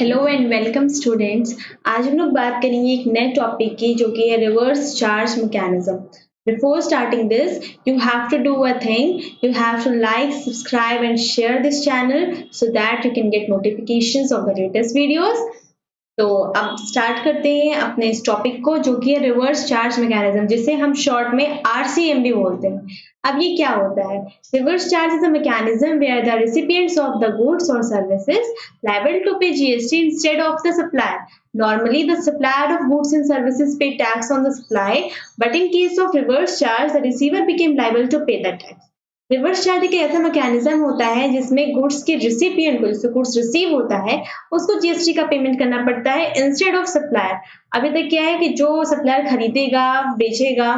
Hello and welcome students. आज हम लोग बात करेंगे एक नए टॉपिक की जो कि है reverse charge mechanism. Before starting this you have to do a thing, you have to like, subscribe and share this channel so that you can get notifications of the latest videos. तो अब start करते हैं अपने इस topic को जो कि है रिवर्स चार्ज मैकेनिज्म, जिसे हम शॉर्ट में RCM भी बोलते हैं। अब ये क्या होता है? Reverse charge is a mechanism where the recipients of the goods or services liable to pay GST instead of the supplier. Normally, the supplier of goods and services pay tax on the supply, but in case of reverse charge, the receiver became liable to pay the tax. Reverse charge एक ऐसा mechanism होता है जिसमें goods के recipient को, जिससे goods receive होता है, उसको जीएसटी का पेमेंट करना पड़ता है इंस्टेड ऑफ सप्लायर। अभी तक क्या है कि जो सप्लायर खरीदेगा, बेचेगा,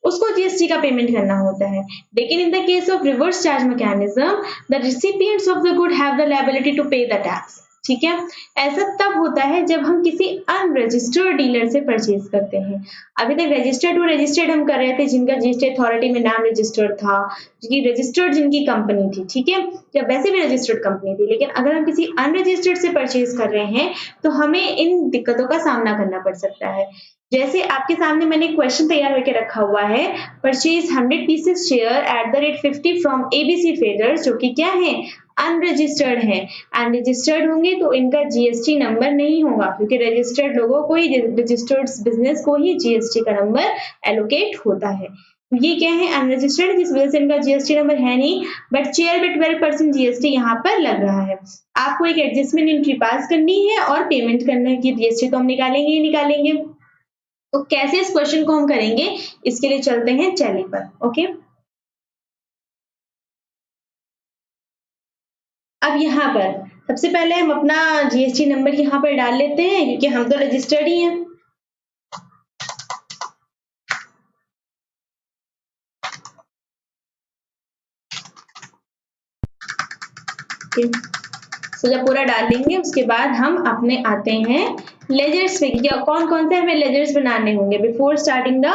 उसको जीएसटी का पेमेंट करना होता है, लेकिन in the case of reverse charge mechanism the recipients of the good have the liability to pay the tax. ठीक है, ऐसा तब होता है जब हम किसी अनरजिस्टर्ड डीलर से परचेज करते हैं। अभी तक रजिस्टर्ड टू रजिस्टर्ड हम कर रहे थे, जिनका जीएसटी अथॉरिटी में नाम रजिस्टर्ड था, रजिस्टर्ड जिनकी कंपनी थी। ठीक है, या वैसे भी रजिस्टर्ड कंपनी थी, लेकिन अगर हम किसी अनरजिस्टर्ड से परचेज कर रहे हैं तो हमें इन दिक्कतों का सामना करना पड़ सकता है। जैसे आपके सामने मैंने क्वेश्चन तैयार करके रखा हुआ है, purchase 100 pieces share at the rate 50 from ABC traders, जो कि क्या है, अनरजिस्टर्ड है। अनरजिस्टर्ड होंगे तो इनका जीएसटी नंबर नहीं होगा, क्योंकि रजिस्टर्ड लोगों को ही, रजिस्टर्ड बिजनेस को ही जीएसटी का नंबर एलोकेट होता है। ये क्या है, अनरजिस्टर्ड, जिस वजह से इनका जीएसटी नंबर है नहीं, बट शेयर पे 12% जीएसटी यहाँ पर लग रहा है। आपको एक एडजस्टमेंट एंट्री पास करनी है और पेमेंट करना है कि जीएसटी तो हम निकालेंगे ही निकालेंगे। तो कैसे इस क्वेश्चन को हम करेंगे, इसके लिए चलते हैं टैली पर। ओके, अब यहाँ पर सबसे पहले हम अपना जीएसटी नंबर यहाँ पर डाल लेते हैं, क्योंकि हम तो रजिस्टर्ड ही हैं। तो जब पूरा डाल लेंगे उसके बाद हम अपने आते हैं लेजर्स पे, क्या कौन कौन से हमें लेजर्स बनाने होंगे before starting the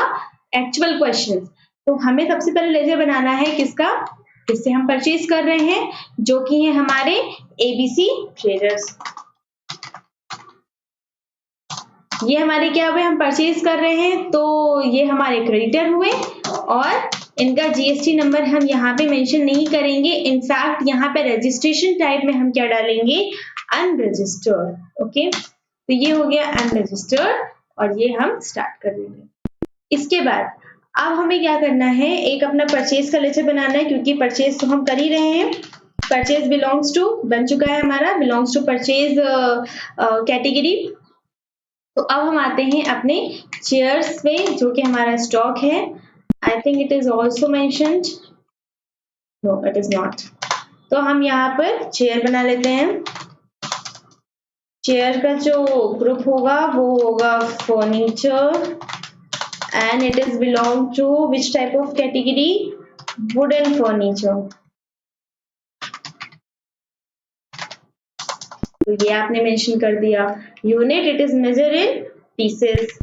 actual question. तो हमें सबसे पहले लेजर बनाना है किसका, जिससे हम परचेज कर रहे हैं, जो कि है हमारे ABC ट्रेडर्स। ये हमारे क्या हुए, हम परचेज कर रहे हैं तो ये हमारे क्रेडिटर हुए, और इनका जीएसटी नंबर हम यहाँ पे मेंशन नहीं करेंगे। इनफैक्ट यहाँ पे रजिस्ट्रेशन टाइप में हम क्या डालेंगे, अनरजिस्टर्ड। ओके, तो ये हो गया अनरजिस्टर्ड, और ये हम स्टार्ट कर देंगे। इसके बाद अब हमें क्या करना है, एक अपना परचेज का लेजर बनाना है, क्योंकि परचेज तो हम कर ही रहे हैं। परचेज बिलोंग्स टू बन चुका है हमारा, बिलोंग्स टू परचेज कैटेगरी। तो अब हम आते हैं अपने चेयर्स पे, जो कि हमारा स्टॉक है। I think it is also mentioned. No, it is not. तो हम यहाँ पर चेयर बना लेते हैं। चेयर का जो ग्रुप होगा वो होगा furniture, and it is belong to which type of category? Wooden furniture. तो ये आपने मेंशन कर दिया। Unit, it is measured in pieces.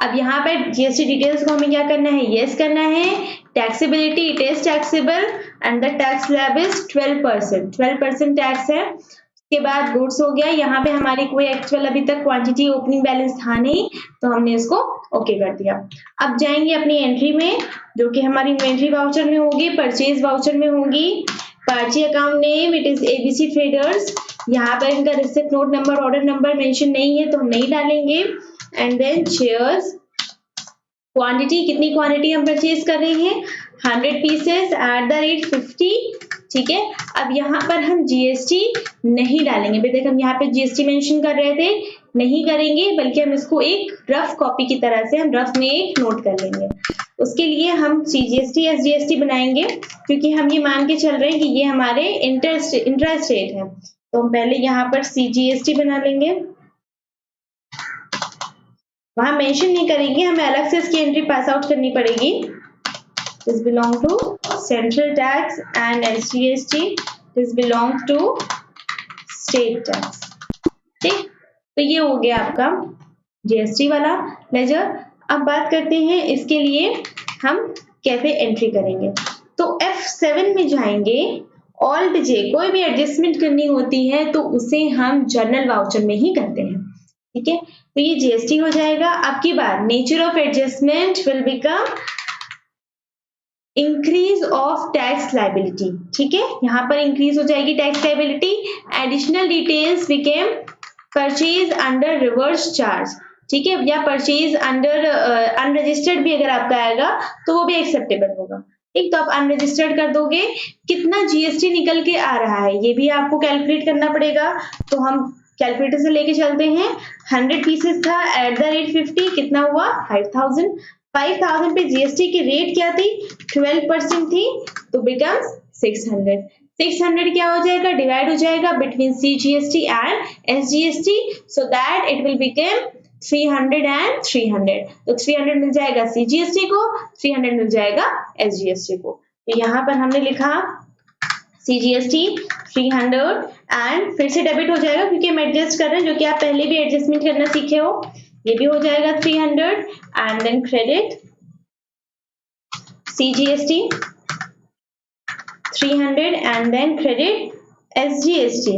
अब यहाँ पर जीएसटी डिटेल्स को हमें क्या करना है, यस करना है। Taxability, it is taxable and the tax slab is 12%। 12% tax है। उसके बाद गुड्स हो गया, यहाँ पे हमारी कोई एक्चुअल अभी तक क्वांटिटी ओपनिंग बैलेंस था नहीं, तो हमने इसको ओके कर दिया। अब जाएंगे अपनी एंट्री में, जो कि हमारी इन्वेंट्री वाउचर में होगी, परचेज वाउचर में होगी। पर्ची account name, it is ABC traders. यहाँ पर इनका receipt note number, order number mention नहीं है, तो हम नहीं डालेंगे। एंड देन शेयर्स, क्वांटिटी, कितनी क्वांटिटी हम परचेज कर रहे हैं, 100 पीसेस एट द रेट 50। ठीक है, अब यहाँ पर हम जीएसटी नहीं डालेंगे। अभी तक हम यहाँ पे जीएसटी मेंशन कर रहे थे, नहीं करेंगे, बल्कि हम इसको एक रफ कॉपी की तरह से हम रफ में एक नोट कर लेंगे। उसके लिए हम CGST SGST बनाएंगे, क्योंकि हम ये मान के चल रहे हैं कि ये हमारे इंट्रास्टेट है। तो हम पहले यहाँ पर CGST बना लेंगे, वहां मेंशन नहीं करेंगे, हमें अलग से इसकी एंट्री पास आउट करनी पड़ेगी। This belong to central tax and SGST this belong to state tax. ठीक, तो ये हो गया आपका जीएसटी वाला लेजर। अब बात करते हैं इसके लिए हम कैसे एंट्री करेंगे। तो F7 में जाएंगे, ऑल्ट जे, कोई भी एडजस्टमेंट करनी होती है तो उसे हम जर्नल वाउचर में ही करते हैं, ठीक है। तो ये जीएसटी हो जाएगा। अब की बात, nature of adjustment will become increase of tax liability, ठीक है, यहाँ पर इंक्रीज हो जाएगी tax liability. Additional details became purchase under reverse charge, ठीक है, या परचेज अंडर अनरजिस्टर्ड भी अगर आपका आएगा तो वो भी एक्सेप्टेबल होगा, ठीक। तो आप अनरजिस्टर्ड कर दोगे, कितना जीएसटी निकल के आ रहा है ये भी आपको कैलकुलेट करना पड़ेगा। तो हम कैलकुलेटर से लेके चलते हैं। 100 पीसेस था एट द रेट 50, कितना हुआ 5000। 5000 पे जीएसटी की रेट क्या थी, 12% थी, तो बिकम्स 600। 600 क्या हो जाएगा, डिवाइड हो जाएगा between CGST and SGST, so that it will become 300 and 300। तो 300 मिल जाएगा सीजीएसटी को, 300 मिल जाएगा एसजीएसटी को। तो यहाँ पर हमने लिखा सीजीएसटी 300 एंड फिर से डेबिट हो जाएगा क्योंकि हम एडजस्ट कर रहे हैं, जो कि आप पहले भी एडजस्टमेंट करना सीखे हो। ये भी हो जाएगा 300 and then credit CGST 300 and then credit SGST.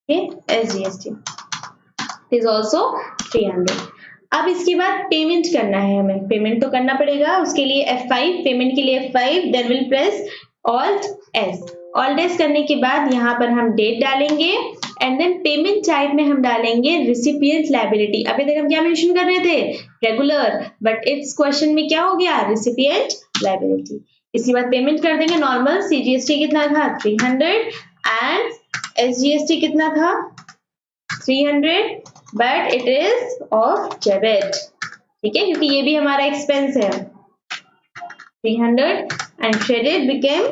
SGST is also 300। अब इसके बाद पेमेंट करना है, हमें पेमेंट तो करना पड़ेगा, उसके लिए F5, पेमेंट के लिए F5, then will press alt S. Alt S करने के बाद यहाँ पर हम डेट डालेंगे एंड देन पेमेंट टाइप में हम डालेंगे रिसिपिएंट लायबिलिटी। अभी तक हम क्या मेंशन कर रहे थे, रेगुलर, बट इस क्वेश्चन में क्या हो गया, रिसिपिएंट लायबिलिटी। इसके बाद पेमेंट कर देंगे नॉर्मल। सीजीएसटी कितना था 300 एंड एसजीएसटी कितना था 300, but it is of debit, ठीक है, क्योंकि ये भी हमारा एक्सपेंस है। 300 एंड क्रेडिट बिकेम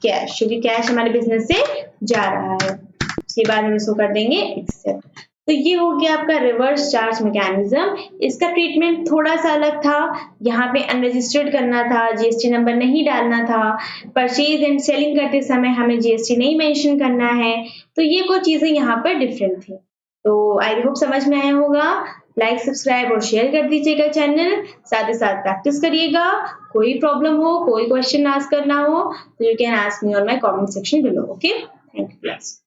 कैश, क्योंकि कैश हमारे बिजनेस से जा रहा है। उसके बाद हम इसको कर देंगे एक्सेप्ट। तो ये हो गया आपका रिवर्स चार्ज मैकेनिज्म। इसका ट्रीटमेंट थोड़ा सा अलग था, यहाँ पे अनरजिस्टर्ड करना था, जीएसटी नंबर नहीं डालना था, परचेज एंड सेलिंग करते समय हमें जीएसटी नहीं मेंशन करना है। तो ये कुछ चीजें यहाँ पर डिफरेंट थी। तो आई होप समझ में आया होगा। लाइक, सब्सक्राइब और शेयर कर दीजिएगा चैनल, साथ ही साथ प्रैक्टिस करिएगा। कोई प्रॉब्लम हो, कोई क्वेश्चन आस्क करना हो तो you can ask me on my comment section below. Okay, thank you class.